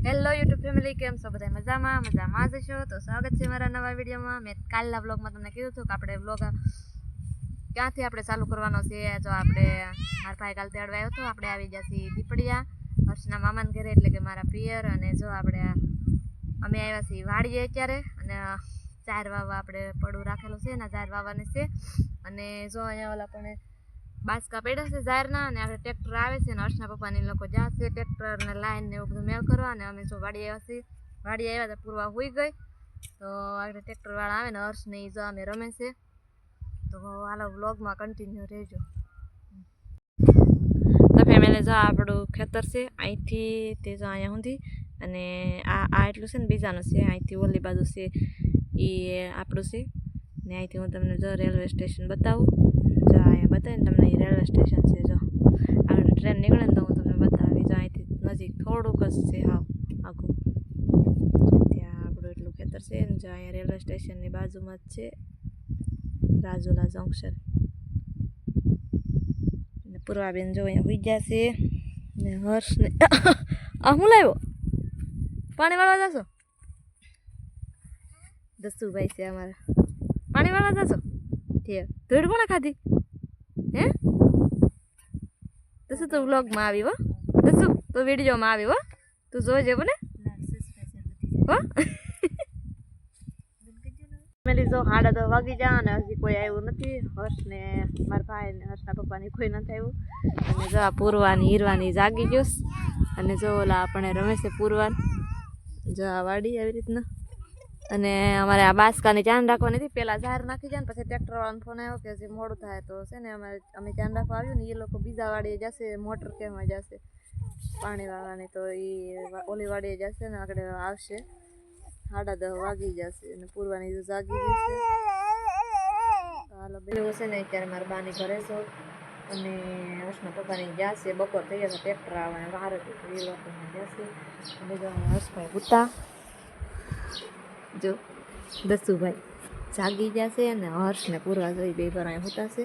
Hello YouTube family, કેમ છો બધા? મજામાં જશો તો સ્વાગત છે મારા નવા વિડીયોમાં. મેં કાલના વ્લોગમાં તમને કીધું હતું કે આપણે વ્લોગ ક્યાંથી આપણે ચાલુ કરવાનો છે. જો આપણે મારા ભાઈ કાલ તેડવા આવ્યો હતો, આપણે આવી ગયા છીએ દીપડિયા હર્ષના મામાને ઘરે, એટલે કે મારા પિયર. અને જો અમે આવ્યા છીએ વાડીએ અત્યારે, અને ચાર વાવવા આપણે પડું રાખેલું છે ને, ચાર વાવવાની છે. અને જો અહીંયા ઓલા પણ બાસકા પડ્યા છે ઝારના, અને આપણે ટ્રેક્ટર આવે છે ને હર્ષના પપ્પાની લોકો જશે ટ્રેક્ટર ને લાઈન ને એવું બધું મેળ કરવા. અને અમે જો વાડી આવ્યા છીએ, વાડી આવ્યા તો પૂરવા હોઈ ગઈ, તો આપણે ટ્રેક્ટર વાળા આવે ને હર્ષને જો અમે રમે છે. તો હાલો વ્લોગમાં કન્ટિન્યુ રહેજો. તો ફેમિલી જો આપણું ખેતર છે અહીંથી તે જો અહીંયા સુધી, અને આ એટલું છે ને બીજાનું છે, અહીંથી ઓલી બાજુ છે એ આપણું છે. ને અહીંથી હું તમને જો રેલવે સ્ટેશન બતાવું, જો અહીંયા બતાવીને તમને રેલવે સ્ટેશન છે. જો આપણે ટ્રેન નીકળે ને તો હું તમને બતાવી, જો અહીંથી નજીક થોડુંક જ છે, હાવ આખું ત્યાં આપણું એટલું ખેતર છે ને. જો અહીંયા રેલવે સ્ટેશનની બાજુમાં જ છે રાજુલા જંકશન. ને પૂર્વાબેન જો અહીંયા હોઈ ગયા છે, ને હર્ષને હું લાવ્યો પાણી વાળવા જશો? દસુભાઈ છે અમારા, પાણી વાળવા જશો? ધૂળ કોણે ખાધી હે? દસુ તો વ્લોગમાં આવી હો, દસુ તો વિડીયોમાં આવી હો, તું જોજે બને હો. ફેમિલી જો 10:30 વાગી જા અને હજી કોઈ આવ્યું નથી. હર્ષ ને મારા ભાઈ ને હર્ષના પપ્પાની કોઈ નથી આવ્યું. અને જો આ પૂરવાની હીરવાની જાગી ગયો, અને જો ઓલા આપણે રમે છે પૂરવાન, જો આ વાડી આવી રીતના. અને અમારે આ બાસકાની ધ્યાન રાખવાની હતી, પહેલાં ઝાર નાખી જાય ને પછી ટ્રેક્ટર વાળાનો ફોન આવ્યો કે હજી મોડું થાય તો છે ને અમે ધ્યાન રાખવા આવ્યું ને, એ લોકો બીજા વાડીએ જશે, મોટર કેમાં જશે પાણી વાળવાની, તો એ ઓલી વાડીએ જશે ને આગળ આવશે. 10:30 વાગી જશે અને પૂરવાની જાગી જશે. હાલો બેવું છે ને અત્યારે મારા બાની ઘરે છો, અને હર્ષના પપ્પાની જશે. બપોર થઈ જશે, ટ્રેક્ટર આવવાને વાર હતી તો એ લોકોને જશે. અને જો હર્ષભાઈ ભૂતા જો દસુભાઈ જાગી જશે, અને હર્ષ ને પૂરવા જોઈ બે પર અહીંયા હોતા છે.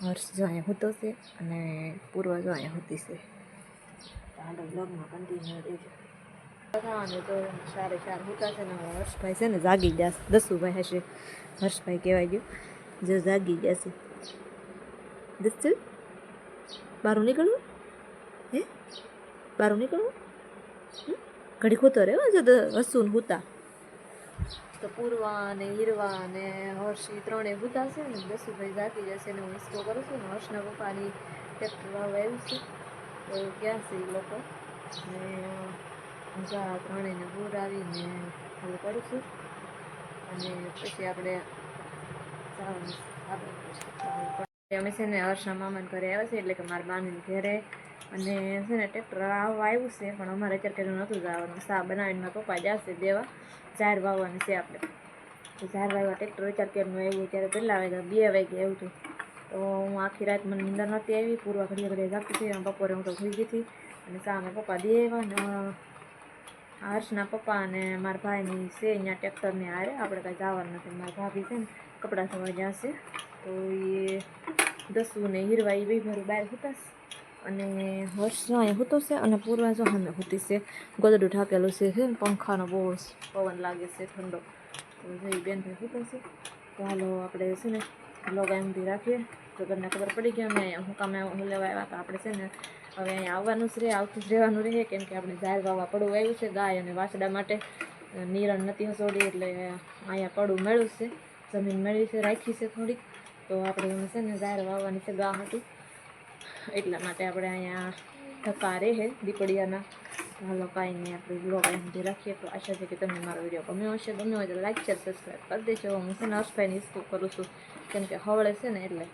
હર્ષ જો અહીંયા હોતો છે અને પૂર્વા જો અહીંયા હોતી છે. હાલો બ્લોગમાં કન્ટિન્યુ રહેજો. અને તો 4:30 હોતા છે ને હર્ષભાઈ છે ને જાગી જશે. દસુભાઈ હશે, હર્ષભાઈ કહેવાય ગયું, જો જાગી જશે. દસુ બહાર નીકળવું હે? બહાર નીકળવું ઘડી ખોતો રહ્યો જો હસુન હુતા. તો પૂરવા અને હીરવા અને હર્ષ એ ત્રણેય હુતા છે ને. દસુભાઈ જાગી જશે ને હું હિસ્કો કરું છું ને. હર્ષના પપ્પાની ટ્રેક્ટર વાળવા આવ્યું છે, તો ક્યાં છે એ લોકો? ને જા ત્રણેયને પૂર આવીને હું કરું છું, અને પછી આપણે અમે છે ને હર્ષના મામાને ઘરે આવ્યા છે, એટલે કે મારા બાની ઘરે. અને છે ને ટ્રેક્ટર આવવા આવ્યું છે, પણ અમારે અત્યારે કંઈ નહોતું જવાનું. સા બનાવીને મારા પપ્પા જશે દેવા, 4 વાવવાની છે આપણે. તો 4 વાગ્યા ટ્રેક્ટર અત્યારે કેરનું આવ્યું, ત્યારે પહેલાં વાગ્યા 2 વાગે આવ્યું હતું. તો હું આખી રાત મને નીંદર નહોતી આવી, પૂરવા ઘડીએ જાગતી હતી. બપોરે હું તો ભૂઈ ગઈ હતી. અને સા મારા પપ્પા દે આવ્યા ને હર્ષના પપ્પા અને મારા ભાઈની છે અહીંયા ટ્રેક્ટરની હારે. આપણે કાંઈ જવાનું નથી. મારા ભાભી છે ને કપડાં ધોવા જશે, તો એ દસુ ને હીરવા એ બે ભરું બહાર હોતા. અને હર્ષ જો અહીંયા હોતો છે, અને પૂર્વા જો સામે હોતી છે. ગોદડું ઢાકેલું છે ને પંખાનો બહુ પવન લાગે છે ઠંડો, તો જઈ બેન ભાઈ હોતો છે. તો હાલો આપણે છે ને લોગ એમથી રાખીએ. તો તમને ખબર પડી ગઈ અમે હું કામે હું લેવા આવ્યા, તો આપણે છે ને હવે અહીંયા આવવાનું જ રહે, આવતું જ રહેવાનું રહે, કેમ કે આપણે ઝાર વાવવા પડવું આવ્યું છે ગાય અને વાસડા માટે. નિરણ નથી હસોડી, એટલે અહીંયા પડવું મળ્યું છે, જમીન મેળવી છે, રાખી છે થોડીક. તો આપણે છે ને ઝાર વાવવાની છે ગા હતી, એટલા માટે આપણે અહીંયા ધક્કા રહે દીપડિયાના. હાલો કાંઈ નહીં, આપણે બ્લોગ અહીંથી રાખીએ. તો આશા છે કે તમને મારો વિડીયો ગમ્યો હશે. ગમ્યો હોય તો લાઈક શેર સબસ્ક્રાઈબ કરી દેજો. હું છે ને હર્ષભાઈની હિસ્કો કરું છું, કેમ કે હવળે છે ને એટલે